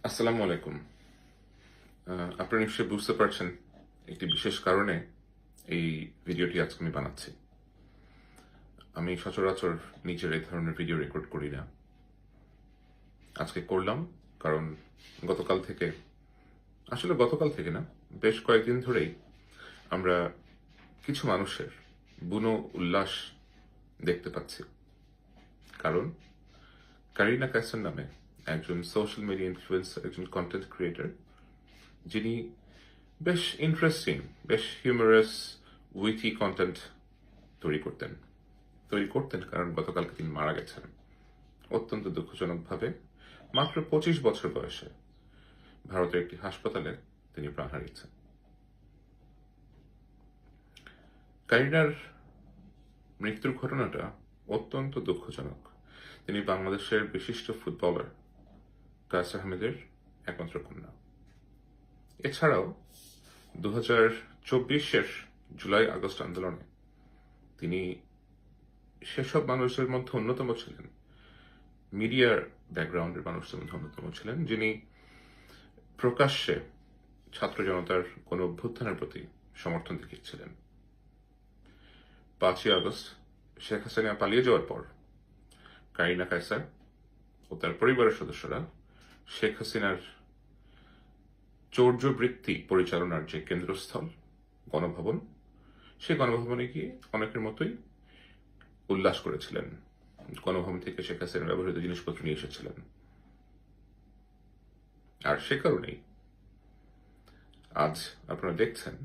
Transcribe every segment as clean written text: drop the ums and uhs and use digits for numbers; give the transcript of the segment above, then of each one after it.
আসসালামু আলাইকুম। আপনারা নিশ্চয়ই বুঝতে পারছেন একটি বিশেষ কারণে এই ভিডিওটি আজকে আমি বানাচ্ছি। আমি সচরাচর নিজের এই ধরনের ভিডিও রেকর্ড করি না। আজকে করলাম কারণ গতকাল থেকে না, বেশ কয়েকদিন ধরেই আমরা কিছু মানুষের বুনো উল্লাস দেখতে পাচ্ছি। কারণ কারিনা কাইসার নামে একজন সোশ্যাল মিডিয়া ইনফ্লুয়েন্সার, একজন কন্টেন্ট ক্রিয়েটর, যিনি বেশ ইন্টারেস্টিং, বেশ হিউমারাস, উইটি কন্টেন্ট তৈরি করতেন কারণ গতকালকে তিনি মারা গেছেন অত্যন্ত দুঃখজনকভাবে। মাত্র 25 বছর বয়সে ভারতের একটি হাসপাতালে তিনি প্রাণ হারিয়েছেন। কারিনার মৃত্যুর ঘটনাটা অত্যন্ত দুঃখজনক। তিনি বাংলাদেশের বিশিষ্ট ফুটবলার কায়েস আহমেদের একমাত্র কন্যা। এছাড়াও 2024-এর জুলাই আগস্ট আন্দোলনে তিনি সেসব মানুষদের মধ্যে অন্যতম ছিলেন, মিডিয়ার ব্যাকগ্রাউন্ডের মানুষদের মধ্যে অন্যতম ছিলেন, যিনি প্রকাশ্যে ছাত্র জনতার কোন অভ্যুত্থানের প্রতি সমর্থন দেখিয়েছিলেন। 5ই আগস্ট শেখ হাসিনা পালিয়ে যাওয়ার পর কারিনা কাইসার ও তার পরিবারের সদস্যরা শেখ হাসিনার চৌর্যবৃত্তি পরিচালনার যে কেন্দ্রস্থল গণভবন, সেই গণভবনে গিয়ে অনেকের মতোই উল্লাস করেছিলেন। গণভবন থেকে শেখ হাসিনার ব্যবহৃত জিনিসপত্র নিয়ে এসেছিলেন। আর সে কারণেই আজ আপনারা দেখছেন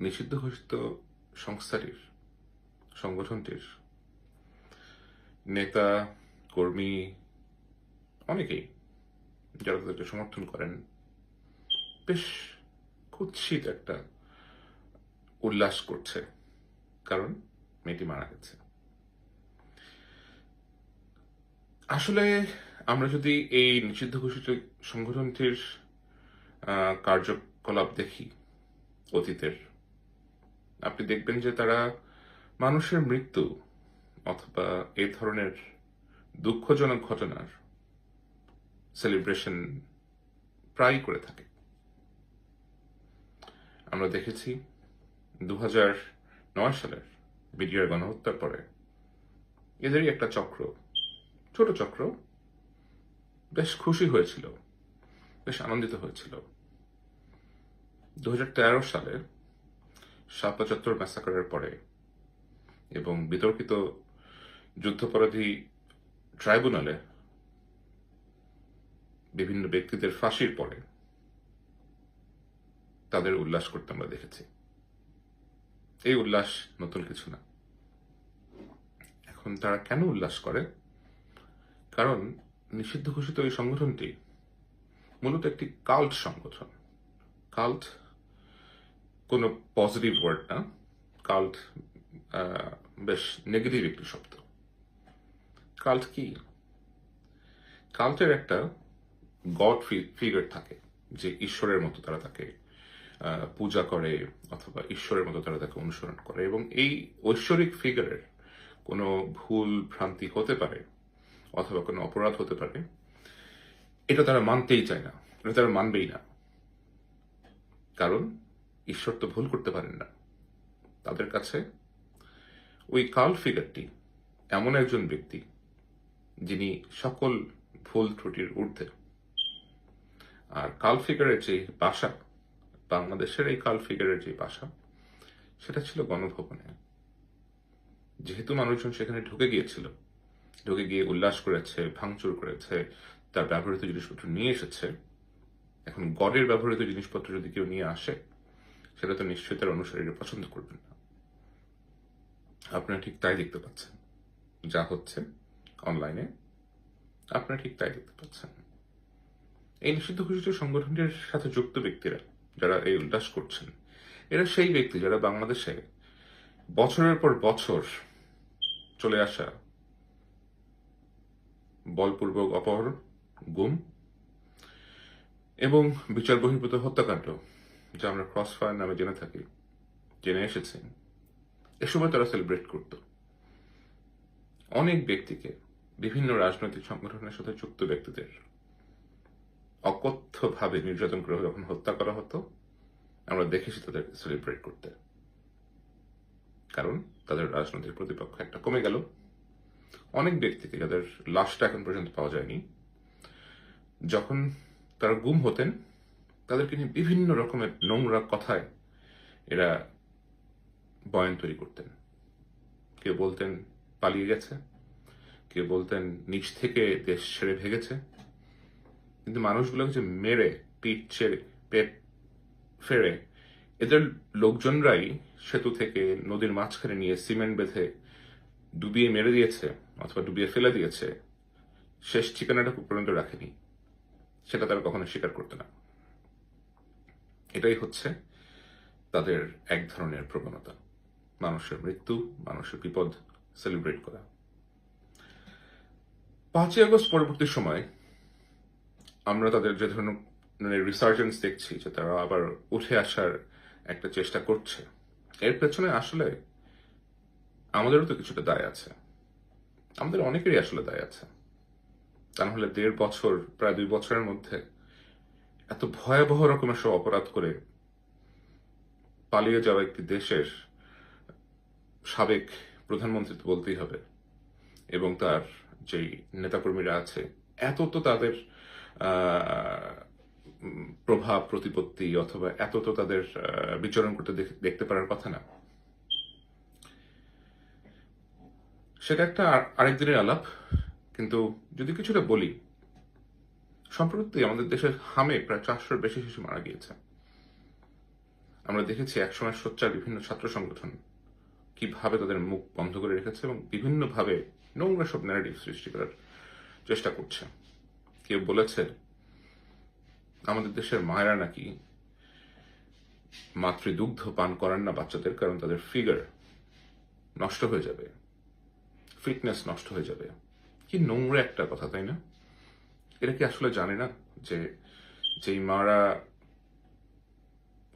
নিষিদ্ধ ঘোষিত সংগঠনটির নেতা, কর্মী, অনেকেই যারা তাদেরকে সমর্থন করেন, বেশ কুৎসিত একটা উল্লাস করছে, কারণ মেয়েটি মারা গেছে। আসলে আমরা যদি এই নিষিদ্ধ ঘোষিত সংগঠনটির কার্যকলাপ দেখি অতীতের, আপনি দেখবেন যে তারা মানুষের মৃত্যু অথবা এই ধরনের দুঃখজনক ঘটনার সেলিব্রেশন প্রায় করে থাকে। আমরা দেখেছি 2009 সালের বিডিআর গণহত্যার পরে এদেরই একটা ছোট চক্র বেশ খুশি হয়েছিল, বেশ আনন্দিত হয়েছিল। 2013 সালে শাপলা চত্বর ম্যাসাকারের পরে এবং বিতর্কিত যুদ্ধাপরাধী ট্রাইব্যুনালে বিভিন্ন ব্যক্তিদের ফাঁসির পরে তাদের উল্লাস করতে আমরা দেখেছি। এই উল্লাস নতুন কিছু না। এখন তারা কেন উল্লাস করে? কারণ নিষিদ্ধ ঘোষিত এই সংগঠনটি মূলত একটি কাল্ট সংগঠন। কাল্ট কোনো পজিটিভ ওয়ার্ড না, কাল্ট বেশ নেগেটিভ একটি শব্দ। কাল্ট কি? কাল্টের একটা গড ফিগার থাকে, যে ঈশ্বরের মতো তারা তাকে পূজা করে অথবা ঈশ্বরের মতো তারা তাকে অনুসরণ করে, এবং এই ঐশ্বরিক ফিগারের কোনো ভুল ভ্রান্তি হতে পারে অথবা কোনো অপরাধ হতে পারে, এটা তারা মানতেই চায় না, এটা তারা মানবেই না। কারণ ঈশ্বর তো ভুল করতে পারেন না। তাদের কাছে ওই কাল্ট ফিগারটি এমন একজন ব্যক্তি যিনি সকল ভুল ত্রুটির ঊর্ধ্বে। আর কাল্ট ফিগারের যে বাসা, বাংলাদেশের এই কাল্ট ফিগারের যে বাসা, সেটা ছিল গণভবনে। যেহেতু মানুষজন সেখানে ঢুকে গিয়ে উল্লাস করেছে, ভাঙচুর করেছে, তার ব্যবহৃত জিনিসপত্র নিয়ে এসেছে, এখন গডের ব্যবহৃত জিনিসপত্র যদি কেউ নিয়ে আসে, সেটা তো নিশ্চয়ই তার অনুসারীরা পছন্দ করবেন না। আপনারা ঠিক তাই দেখতে পাচ্ছেন, যা হচ্ছে অনলাইনে আপনারা ঠিক তাই দেখতে পাচ্ছেন। এই নিষিদ্ধ ঘোষিত সংগঠনটির সাথে যুক্ত ব্যক্তিরা যারা এই উল্লাস করছেন, এরা সেই ব্যক্তি যারা বাংলাদেশে বছরের পর বছর চলে আসা বলপূর্বক অপহরণ, গুম এবং বিচার বহির্ভূত হত্যাকাণ্ড, যা আমরা ক্রস ফায়ার নামে জেনে এসেছি, এসময় তারা সেলিব্রেট করত। অনেক ব্যক্তিকে, বিভিন্ন রাজনৈতিক সংগঠনের সাথে যুক্ত ব্যক্তিদের অকথ্যভাবে নির্যাতন করে যখন হত্যা করা হতো, আমরা দেখেছি তাদের সেলিব্রেট করতে, কারণ তাদের রাজনৈতিক প্রতিপক্ষ একটা কমে গেল। অনেক ব্যক্তিকে যাদের লাশটা এখন পর্যন্ত পাওয়া যায়নি, যখন তারা গুম হতেন তাদেরকে নিয়ে বিভিন্ন রকমের নোংরা কথায় এরা বয়ান তৈরি করতেন। কেউ বলতেন পালিয়ে গেছে, কেউ বলতেন নিচ থেকে দেশ ছেড়ে ভেগেছে, কিন্তু মানুষগুলোকে যে মেরে পিঠ ছেড়ে পেট ফেরে এদের লোকজনরাই সেতু থেকে নদীর মাঝখানে নিয়ে সিমেন্ট বেঁধে ডুবিয়ে মেরে দিয়েছে অথবা ডুবিয়ে ফেলে দিয়েছে, শেষ ঠিকানাটা পর্যন্ত রাখেনি, সেটা তারা কখনো স্বীকার করতে না। এটাই হচ্ছে তাদের এক ধরনের প্রবণতা, মানুষের মৃত্যু, মানুষের বিপদ সেলিব্রেট করা। 5ই আগস্ট পরবর্তী সময় আমরা তাদের যে ধরনের রিসার্জেন্স দেখছি, যে তারা আবার উঠে আসার একটা চেষ্টা করছে, এর পেছনে আসলে আমাদেরও তো কিছুটা দায় আছে, আমাদের অনেকেরই আসলে দায় আছে। তা নাহলে 1.5 বছর, প্রায় 2 বছরের মধ্যে এত ভয়াবহ রকমের সব অপরাধ করে পালিয়ে যাওয়া একটি দেশের সাবেক প্রধানমন্ত্রী তো বলতেই হবে, এবং তার যেই নেতাকর্মীরা আছে, এত তো তাদের প্রভাব প্রতিপত্তি অথবা এত তো তাদের বিচরণ করতে দেখতে পারার কথা না। সেটা একটা আরেক দিনের আলাপ। কিন্তু যদি কিছুটা বলি, সম্প্রতি আমাদের দেশের হামে প্রায় 400-র বেশি শিশু মারা গিয়েছে। আমরা দেখেছি একসময় সোচ্চার বিভিন্ন ছাত্র সংগঠন কিভাবে তাদের মুখ বন্ধ করে রেখেছে এবং বিভিন্নভাবে নোংরা সব ন্যারেটিভ সৃষ্টি করার চেষ্টা করছে। কেউ বলেছে আমাদের দেশের মায়েরা নাকি মাতৃদুগ্ধ পান করান না বাচ্চাদের, কারণ তাদের ফিগার নষ্ট হয়ে যাবে, ফিটনেস নষ্ট হয়ে যাবে। কি নোংরা একটা কথা, তাই না? এরা কি আসলে জানে না যে যেই মারা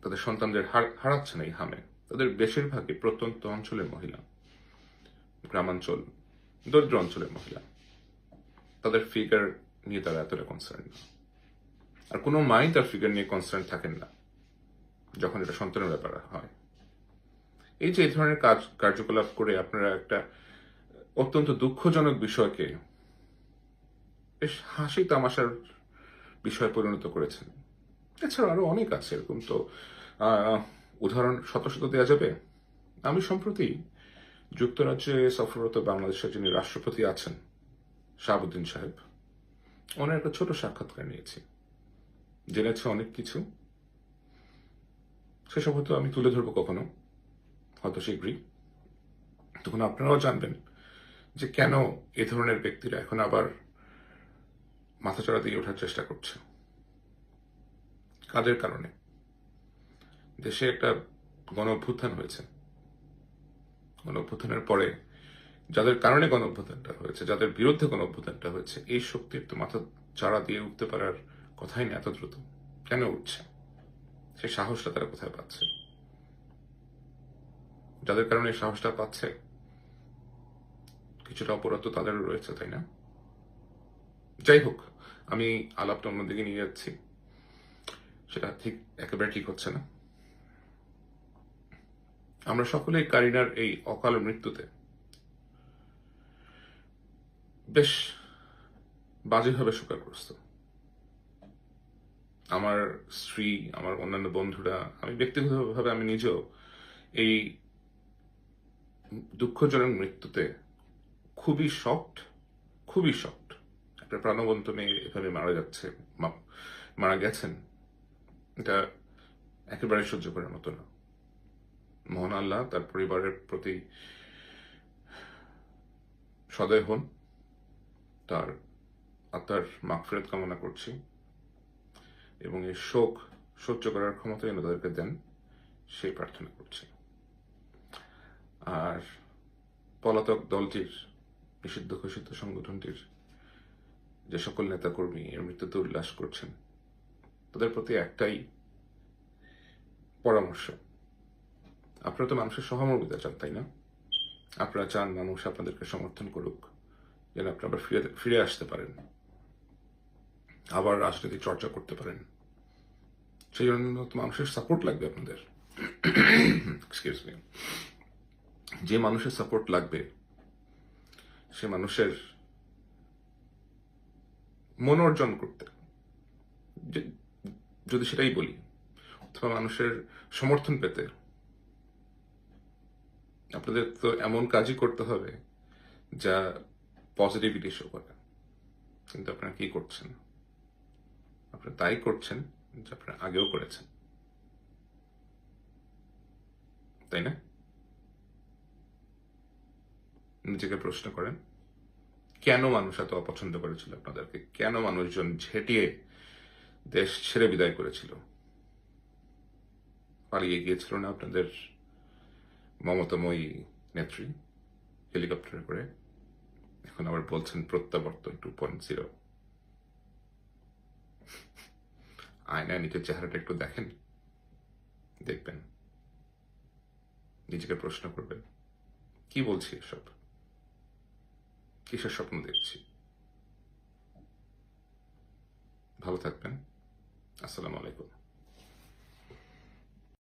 তাদের সন্তানদের হারাচ্ছে না এই হামে, তাদের বেশিরভাগই প্রত্যন্ত অঞ্চলের মহিলা, গ্রামাঞ্চল, দরিদ্র অঞ্চলের মহিলা, তাদের ফিগার নিয়ে তারা এতটা কনসার্ন না। আর কোনো মাই তার ফিগার নিয়ে কনসার্ন থাকেন না যখন এটা সন্তানের ব্যাপার হয়। এই যে এই ধরনের কার্যকলাপ করে আপনারা একটা অত্যন্ত দুঃখজনক বিষয়কে বেশ হাসি তামাশার বিষয় পরিণত করেছেন। এছাড়া আরো অনেক আছে এরকম, তো উদাহরণ শত শত দেওয়া যাবে। আমি সম্প্রতি যুক্তরাজ্যে সফররত বাংলাদেশের যিনি রাষ্ট্রপতি আছেন, শাহাবুদ্দিন সাহেব, ওনার একটা ছোট সাক্ষাৎকার নিয়েছি, জেনেছে অনেক কিছু। সেসব হয়তো আমি তুলে ধরবো কখনো, হয়তো শীঘ্রই। তখন আপনারাও জানবেন যে কেন এ ধরনের ব্যক্তিরা এখন আবার মাথাচড়া দিয়ে ওঠার চেষ্টা করছে, কাদের কারণে। দেশে একটা গণ অভ্যুত্থান হয়েছে, গণ অভ্যুত্থানের পরে যাদের কারণে গণ অভ্যুত্থানটা হয়েছে, যাদের বিরুদ্ধে গণ অভ্যুত্থানটা হয়েছে, এই শক্তির তো মাথা চাড়া দিয়ে উঠতে পারার কথাই না এত দ্রুত। কেন উঠছে? সেই সাহসটা তারা কোথায় পাচ্ছে? যাদের কারণে এই সাহসটা পাচ্ছে, কিছুটা অপরাধ তো তাদেরও রয়েছে, তাই না? যাই হোক, আমি আলাপটা অন্যদিকে নিয়ে যাচ্ছি, সেটা ঠিক একেবারে ঠিক হচ্ছে না। আমরা সকলেই কারিনার এই অকাল মৃত্যুতে বেশ বাজেভাবে শোকাগ্রস্ত। আমার স্ত্রী, আমার অন্যান্য বন্ধুরা, আমি ব্যক্তিগতভাবে আমি নিজেও এই দুঃখজনক মৃত্যুতে খুবই শকড, খুবই শকড। একটা প্রাণবন্ত মেয়ে এভাবে মারা গেছেন, এটা একেবারে সহ্য করার মতো না। মহান আল্লাহ তার পরিবারের প্রতি সদয় হন, তার আত্মার মাগফিরাত কামনা করছি, এবং এই শোক সহ্য করার ক্ষমতা যেন তাদেরকে দেন সেই প্রার্থনা করছি। আর পলাতক দলটির, নিষিদ্ধ ঘোষিত সংগঠনটির যে সকল নেতাকর্মী এর মৃত্যুতে উল্লাস করছেন, তাদের প্রতি একটাই পরামর্শ, আপনারা তো মানুষের সহমর্মিতা চান, তাই না? আপনারা চান মানুষ আপনাদেরকে সমর্থন করুক, যেন আপনি আবার ফিরে আসতে পারেন। আবার রাজনৈতিক চর্চা করতে পারেন। সেই জন্য তো মানুষের সাপোর্ট লাগবে আপনাদের। Excuse me. যে মানুষের সাপোর্ট লাগবে সে মানুষের মন অর্জন করতে, যদি সেটাই বলি, অথবা মানুষের সমর্থন পেতে আপনাদের তো এমন কাজই করতে হবে যা পজিটিভিটি শো করে। কিন্তু আপনারা কি করছেন? আপনারা তাই করছেন যে আপনারা আগেও করেছেন, তাই না? নিজেকে প্রশ্ন করেন, কেন মানুষ এত অপছন্দ করেছিল আপনাদেরকে? কেন মানুষজন ঝেঁটিয়ে দেশ ছেড়ে বিদায় করেছিল? পালিয়ে গিয়েছিল না আপনাদের মমতাময়ী নেত্রী হেলিকপ্টারে করে? এখন আবার বলছেন প্রত্যাবর্তন 2.0। আয়নায় নিজের চেহারাটা একটু দেখেন, দেখবেন, নিজেকে প্রশ্ন করবেন, কি বলছি এসব? কিসের স্বপ্ন দেখছি? ভালো থাকবেন। আসসালামু আলাইকুম।